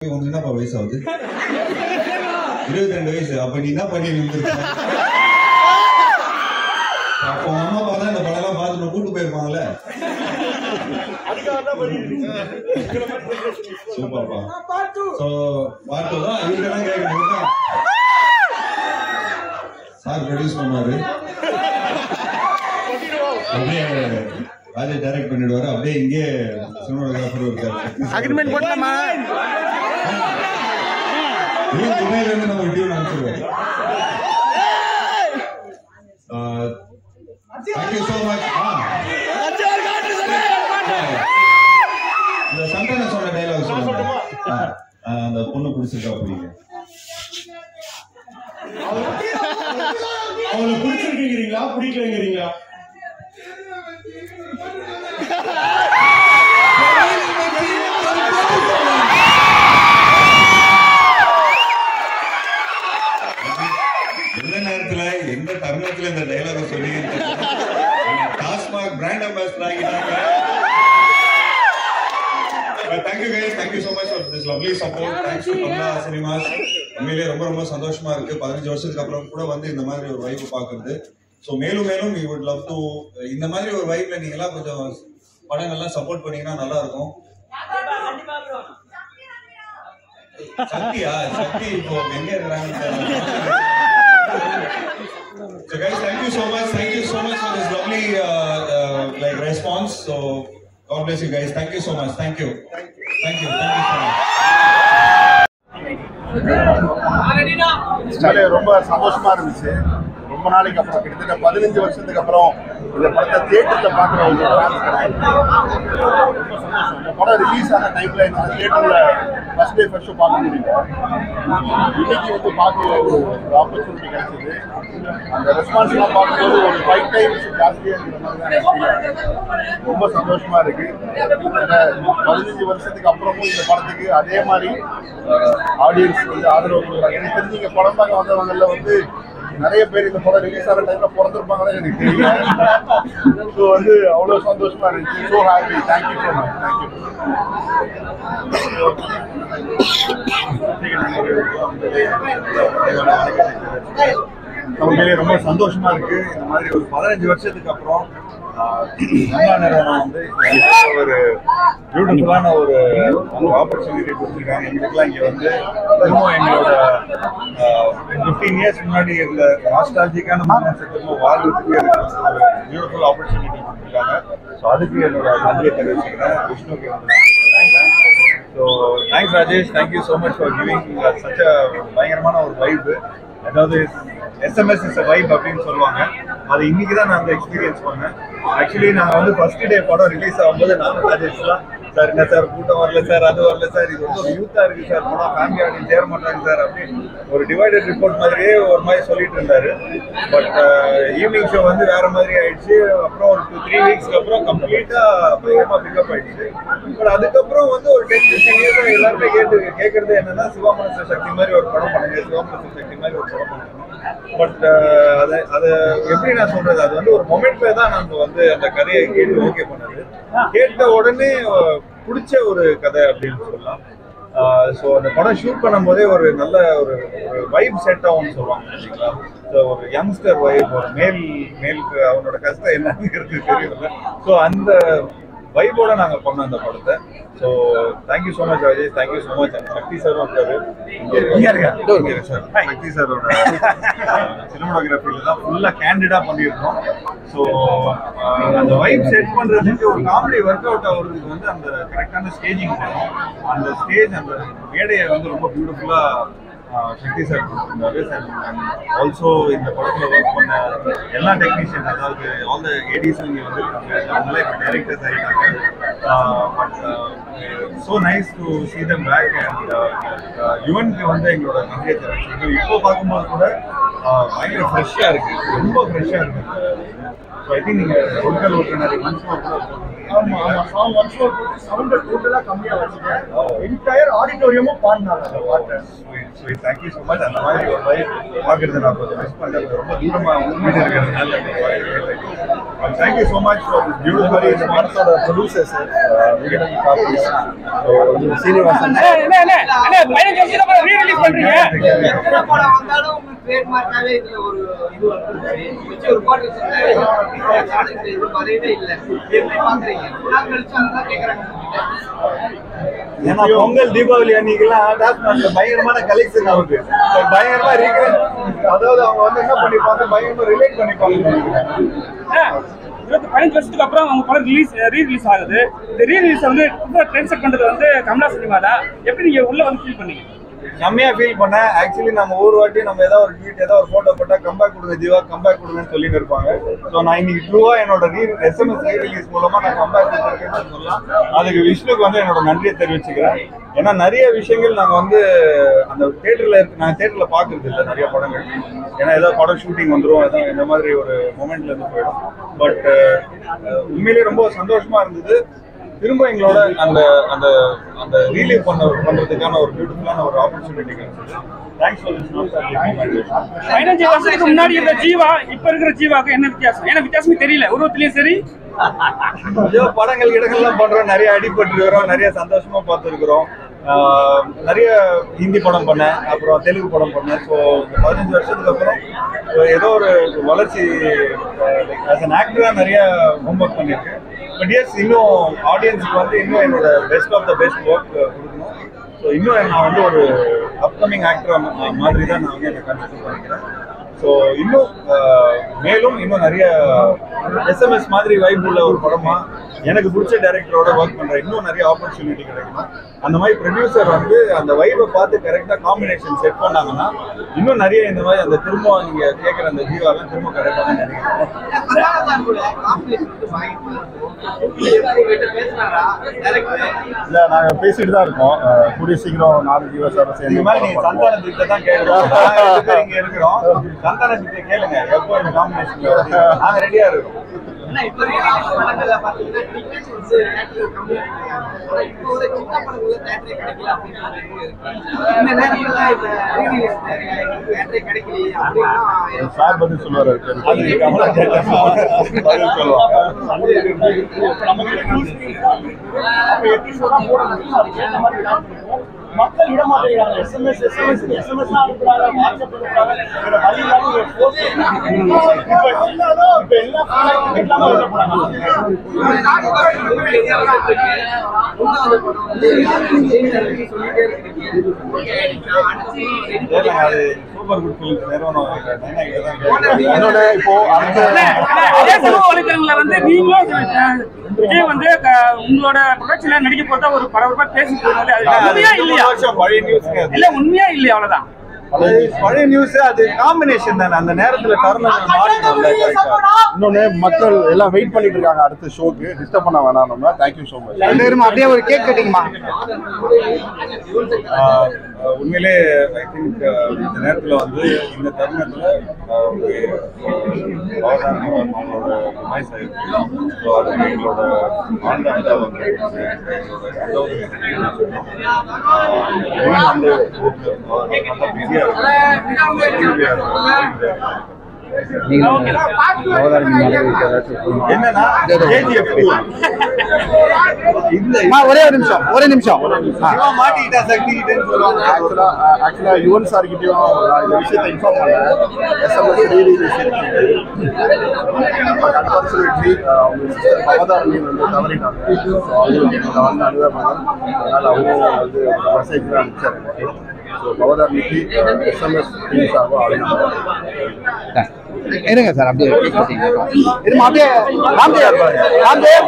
உனக்கு என்னப்பா வயசு ஆகுது? 22 வயசு. அப்ப நீ என்ன பண்ணி இருந்திருக்க? அப்போ அம்மா அப்பா தான் இந்த படம் எல்லாம் பார்த்து கூட்டு போயிருப்பாங்கல்ல. சூப்பர்ப்பா. சோ பாட்டு தான் இவங்கெல்லாம் கேட்கணும். சார் ப்ரொடியூஸ் பண்ணாரு, அப்படியே ராஜா டைரக்ட் பண்ணிடுவாரு. அப்படியே இங்கே சினிமாட்டோகிராஃபர் இருக்காரு. அக்ரிமெண்ட் போட்டோமா? துணையில இருந்து நம்ம டியூன் அனுப்பிச்சிருவாரு. Thank you so much. இந்த சந்தான சொன்ன டைலாக் சொல்லுங்க. அந்த பொண்ணு பிடிச்சிருக்கா அப்படிங்க. அவங்களை பிடிச்சிருக்கீங்களா பிடிக்கலங்கிறீங்களா? எந்த நேரத்துல எந்த தருணத்துல இந்த டைலாக் சொல்லி டாஸ்மாக் பிராண்ட் அம்பாசிடர் ஆகிட்டாங்க. Thank you guys, thank you so much for this lovely support. Thanks to Bhalla cinemas. உண்மையிலேயே ரொம்ப ரொம்ப சந்தோஷமா இருக்கு. 15 வருஷத்துக்கு அப்புறம் கூட வந்து இந்த மாதிரி ஒரு வைப் பாக்குறது. ஸோ மேலும் மேலும் வி வுட் லவ் டு இந்த மாதிரி ஒரு வைப்ல நீங்க எல்லாம் கொஞ்சம் படங்கள்லாம் சப்போர்ட் பண்ணீங்கன்னா நல்லா இருக்கும். சக்தியா சக்தி இப்போ எங்க இருக்கிறாங்க? So guys, thank you so much for this lovely like response. So God bless you guys. Thank you so much. Thank you so much. ரொம்ப சந்தோஷமா இருந்துச்சு. ரொம்ப நாளைக்கு அப்புறம், கிட்டத்தட்ட 15 வருஷத்துக்கு அப்புறம் இந்த படத்தை தியேட்டர்ல பார்க்குற ஒரு இந்த படம் ரிலீஸ் ஆன டைம்ல என்னால் தியேட்டர்ல ஃபர்ஸ்ட் டே ஃபர்ஸ்ட் ஷோ பார்க்க முடியல. இன்னைக்கு வந்து பார்க்க ஒரு ஆப்பர்ச்சுனிட்டி கிடைச்சது. அந்த ரெஸ்பான்ஸ்லாம் பார்க்கும்போது ஒரு 5 டைம்ஸ் ஜாஸ்தியாக இருக்கிற மாதிரி தான் ரொம்ப சந்தோஷமா இருக்கு. 15 வருஷத்துக்கு அப்புறமும் இந்த படத்துக்கு அதே மாதிரி ஆடியன்ஸ் வந்து ஆதரவு கொடுக்குறாங்க. எனக்கு தெரிஞ்சு இங்கே படம் பார்க்க வந்தவங்கல வந்து நிறைய பேர் இந்த படம் ரிலீஸ் ஆன டைம்ல பிறந்திருப்பாங்கன்னு எனக்கு தெரியல. ஸோ வந்து அவ்வளோ சந்தோஷமா இருந்துச்சு. So happy. Thank you so much. Thank you. உண்மையிலேயே ரொம்ப சந்தோஷமா இருக்கு. இந்த மாதிரி ஒரு 15 வருஷத்துக்கு அப்புறம் நல்லா நிறுவனம் வந்து ஒரு பியூட்டிஃபுல்லான ஒரு ஆப்பர்ச்சுனிட்டி கொடுத்துருக்காங்க எங்களுக்குலாம். இங்கே வந்து திரும்ப எங்களோட 15 இயர்ஸ் முன்னாடி இருந்த நாஸ்டாலஜிக்கான திரும்ப வாழ்றதுக்கு ஒரு பியூட்டிஃபுல் ஆப்பர்ச்சுனிட்டி கொடுத்துருக்காங்க. ஸோ அதுக்கு என்னோட நன்றியை தெரிவிச்சுக்கிறேன். விஷ்ணுக்கு so thanks Rajesh. Thank you so much for giving such a பயங்கரமான ஒரு வைப். அதாவது SMS இஸ் அ வைப் அப்படின்னு சொல்லுவாங்க. அது இன்னைக்கு தான் நான் அந்த எக்ஸ்பீரியன்ஸ் பண்ணேன். ஆக்சுவலி நாங்கள் வந்து ஃபர்ஸ்ட் டே படம் ரிலீஸ் ஆகும்போது நானும் ராஜேஷ்லாம் சார் என்ன சார் கூட்டம் வரல சார், அது வரல சார், இது வந்து ஒரு யூத்தாக இருக்குது சார், படம் ஃபேமிலி ஆடியன்ஸ் சேர மாட்டாங்க சார் அப்படின்னு ஒரு டிவைடட் ரிப்போர்ட் மாதிரியே ஒரு மாதிரி சொல்லிட்டு இருந்தாரு. பட் ஈவினிங் ஷோ வந்து வேற மாதிரி ஆயிடுச்சு. அப்புறம் ஒரு 2-3 வீக்ஸ்க்கு அப்புறம் கம்ப்ளீட்டாக பயங்கரமாக பிக்கப் ஆயிடுச்சு. பட் அதுக்கப்புறம் வந்து ஒரு 10-15 இயர்ஸ் எல்லாருமே கேட்கறது என்னன்னா சிவாமனச சக்தி மாதிரி ஒரு படம் பண்ணுங்க, சிவாமனச சக்தி மாதிரி ஒரு படம் பண்ணுங்க. பட் அதை எப்படி நான் சொல்றது, அது வந்து ஒரு மொமெண்ட்ல தான் நம்ம வந்து அந்த கதையை கேட்டு ஓகே பண்ணது. கேட்ட உடனே பிடிச்ச ஒரு கதை அப்படின்னு சொல்லலாம். ஸோ அந்த படம் ஷூட் பண்ணும் போதே ஒரு நல்ல ஒரு வைப் செட் ஆகும்னு சொல்லுவாங்க இல்லைங்களா. ஸோ ஒரு யங்ஸ்டர் வைப், ஒரு மேலுக்கு அவனோட கஷ்டம் என்னங்கிறது தெரியல. ஸோ அந்த வைபோட நாங்கள் பண்ணோம் அந்த படத்தை. So thank you so much Rajesh. Thank you so much. Shakti sir வந்தாரு. சக்தி சாரோட சினிமாட்டோகிராஃபியில் தான் ஃபுல்லாக கேண்டிடாக பண்ணியிருக்கோம். ஸோ அந்த வைப் செட் பண்ணுறதுக்கு ஒரு காமெடி ஒர்க் அவுட் ஆகுறதுக்கு வந்து அந்த கரெக்டான ஸ்டேஜிங் பண்ணோம். அந்த ஸ்டேஜ் அந்த மேடையை வந்து ரொம்ப பியூட்டிஃபுல்லாக சக்தி சார் கொடுத்துருந்தாரு. ஆல்சோ இந்த படத்தில் ஒர்க் பண்ண எல்லா டெக்னீஷியன், அதாவது ஆல் த ஏடிஸ் இங்கே வந்துருக்காங்க. அவங்களே இப்போ டைரக்டர்ஸ் ஆகிட்டாங்க. But so nice to see them back. And யுவனுக்கு வந்து எங்களோட நன்றியை தெரிவிச்சு இப்போ பார்க்கும்போது கூட பயங்கர ஃப்ரெஷ்ஷாக இருக்குது, ரொம்ப ஃப்ரெஷ்ஷாக இருக்குது. ஸோ ஐ திங்க் நீங்கள் ஒருக்கல் நிறைய மனுஷன் ஆமா ஆமா சாங் ஒன்ஸ் மோர் போட்டு சவுண்ட் டோட்டலா கம்மியா வச்சிட்டேன் என்டையர் ஆடிட்டோரியமும் பாடினாங்க அந்த பாட்டை ஸ்வீட் தேங்க்யூ ஸோ மச் அந்த மாதிரி ஒரு வைப் பார்க்குறது நான் கொஞ்சம் மிஸ் பண்ணுறது ரொம்ப தூரமாக உண்மையில இருக்கிறதுனால thank you so much for this beautiful படத்தோட ப்ரொடியூசர்ஸ் விகடன் காப்பீஸ் சீனிவாசன் ட்ரேட்மார்க்காவே இதுல ஒரு இது வந்து ஒரு பாட்டு இது வரவே இல்ல எப்படி பாக்குறீங்க நான் கழிச்சு அதான் கேக்குறாங்க ஏன்னா பொங்கல் தீபாவளி அன்னைக்கெல்லாம் டாஸ்மார்க்ல பயங்கரமான கலெக்ஷன் ஆகுது பயங்கரமா ரீக்ரியேட் அதாவது அவங்க வந்து என்ன பண்ணிப்பாங்க பயங்கரமா ரிலேட் பண்ணிப்பாங்க 15 வருஷத்துக்கு அப்புறம் அவங்க படம் ரீ-ரிலீஸ் ஆகுது. இந்த ரீ-ரிலீஸ் வந்து ட்ரெண்ட் செட் பண்றது வந்து கமலா சினிமால எப்படி நீங்க உள்ள வந்து ஃபீல் பண்ணீங்க? செம்மையா ஃபீல் பண்ணேன். ஆக்சுவலி நம்ம ஒரு வாட்டி நம்ம ஏதாவது ஒரு ட்வீட் ஏதாவது ஒரு போட்டோ போட்டா கம்பேக் கொடுங்க ஜீவா கம்பேக் கொடுங்கன்னு சொல்லிட்டு இருப்பாங்க. ஸோ நான் இன்னைக்கு ட்ரூவா என்னோட SMS ரீ-ரிலீஸ் மூலமா நான் கம்பேக் கொடுத்துருக்கேன்னு சொல்லலாம். அதுக்கு விஷ்ணுக்கு வந்து என்னோட நன்றியை தெரிவிச்சுக்கிறேன். ஏன்னா நிறைய விஷயங்கள் நாங்கள் வந்து அந்த நான் தேட்டரில் பார்க்கறது இல்லை நிறைய படங்கள். ஏன்னா ஏதாவது படம் ஷூட்டிங் வந்துடும் ஏதாவது இந்த மாதிரி ஒரு மொமெண்ட்ல இருந்து போயிடும். பட் உண்மையிலேயே ரொம்ப சந்தோஷமா இருந்தது. திரும்ப எங்களோட அந்த அந்த அந்த ரீலீவ் பண்றதுக்கான ஒரு பியூட்டிஃபுல்லான ஒரு ஆப்பர்ச்சுனிட்டி கிடைச்சது. Thanks for this nostalgic. 15 வருஷத்துக்கு முன்னாடி இருந்த ஜீவா இப்ப இருக்கிற ஜீவாக்கு என்ன வித்தியாசம்? ஏன்னா வித்தியாசமே தெரியல உருவத்திலயும் சரி. படங்கள் இடங்கள்லாம் பண்றோம், நிறைய அடிபட்டு இருக்கிறோம், நிறைய சந்தோஷமா பார்த்துருக்குறோம். நிறைய ஹிந்தி படம் பண்ணேன், அப்புறம் தெலுங்கு படம் பண்ணேன். ஸோ 15 வருஷத்துக்கு அப்புறம் ஏதோ ஒரு வளர்ச்சி ஆஸ் அன் ஆக்டராக நிறைய ஹோம்ஒர்க் பண்ணியிருக்கேன். பட் எஸ் இன்னும் ஆடியன்ஸுக்கு வந்து இன்னும் என்னோட best of the best work கொடுக்கணும். ஸோ இன்னும் நான் வந்து ஒரு அப்கமிங் ஆக்டர் மாதிரி தான் நான் வந்து என்னை கன்சிடர் பண்ணிக்கிறேன். ஸோ இன்னும் மேலும் இன்னும் நிறைய SMS மாதிரி வைப் உள்ள ஒரு படமா எனக்கு பிடிச்ச டைரக்டரோட ஒர்க் பண்ற இன்னும் நிறைய ஆப்பர்ச்சுனிட்டி கிடைக்கணும். அந்த மாதிரி ப்ரொடியூசர் வந்து அந்த வைபை பார்த்து கரெக்டாக காம்பினேஷன் செட் பண்ணாங்கன்னா இன்னும் நிறைய இந்த மாதிரி அந்த திரும்ப நீங்க கேட்குற அந்த ஜீவாலாம் திரும்ப கிடைப்பாங்கன்னு நினைக்கிறேன். இல்லை நாங்கள் பேசிட்டு தான் இருக்கோம். கூடிய சீக்கிரம் 4 ஜீவா சார் சேர்ந்து இந்த மாதிரி நீங்க சந்தானத்திட்ட தான் கேட்குறோம். இங்க இருக்கிறோம், சந்தானத்திட்ட கேளுங்க எப்போ இந்த காம்பினேஷன்ல நாங்க ரெடியா இருக்கோம். இப்ப ரீலீஸ் படங்கள்ல பாத்தீங்கன்னா டிக்கெட் வந்து தியேட்டர்ல கம்மி ஆனா இப்போ ஒரு சின்ன படங்கள்ல தியேட்டரே கிடைக்கல அப்படின்னு இருக்கு. இந்த நேரத்துல இப்ப ரீலீஸ் தியேட்டரே கிடைக்கலையே அப்படின்னா சார் பதில் சொல்லுவார். அது கமலா பதில் சொல்லுவாங்க. மக்கள் இட மாட்டேங்கிறாங்க. SMS அனுப்புறாங்க, வாட்ஸ்அப் அனுப்புறாங்க. வேற வழி இல்லாம ஒரு போஸ்ட் இப்ப எல்லாம் அது சூப்பர் குட் ஃபிலிம்ஸ் நிறுவனம் என்னோட இப்போ வலைத்தளங்கள்ல வந்து நீங்களும் விஜய் வந்து உங்களோட ப்ரொடக்ஷன்ல நடிக்க போறதா ஒரு பரபரப்பா பேசி போயிருந்தது. அது உண்மையா இல்லையா? பழைய நியூஸ் இல்ல உண்மையா இல்லையா? அவ்வளவுதான் பழைய நியூஸ். அது காம்பினேஷன் தானே அந்த நேரத்துல தருணங்கள் மாறினாங்க. இன்னொன்னு மக்கள் எல்லாம் வெயிட் பண்ணிட்டு இருக்காங்க அடுத்த ஷோக்கு. டிஸ்டர்ப் பண்ண வேணாம் நம்ம. Thank you so much. அப்படியே ஒரு கேக் கட்டிங்கம்மா. உண்மையிலே ஐ திங்க் இந்த நேரத்துல வந்து இந்த தருணத்துல அவங்களோட வாய்ஸ் ஆயிருக்கு. ஸோ அது எங்களோட ஆழ்ந்த அனுபவம் வந்து நல்லா பிஸியா என்னன்னா ஒரே ஒரு நிமிஷம் மாட்டிக்கிட்டா சக்திக்கிட்டேன்னு சொல்லுவாங்க. ஆக்சுவலா யுவன் சார் கிட்டயும் இந்த விஷயத்தை இன்ஃபார்ம் பண்ணேன். SMS ரீலீஸ் அன்பார்ச்சுனேட்லி அவங்க சிஸ்டர் பவதாரணி வந்து தவறிட்டாங்க. அவங்களுக்கு வந்து அனுதாபம். அதனால அவங்க வந்து மெசேஜ் தான் அனுப்பிச்சாரு. ஸோ பவதாரணிக்கு SMS ரீலீஸ் ஆகும் அப்படின்னு இருங்க சார். அப்படியே ராம்தேவ்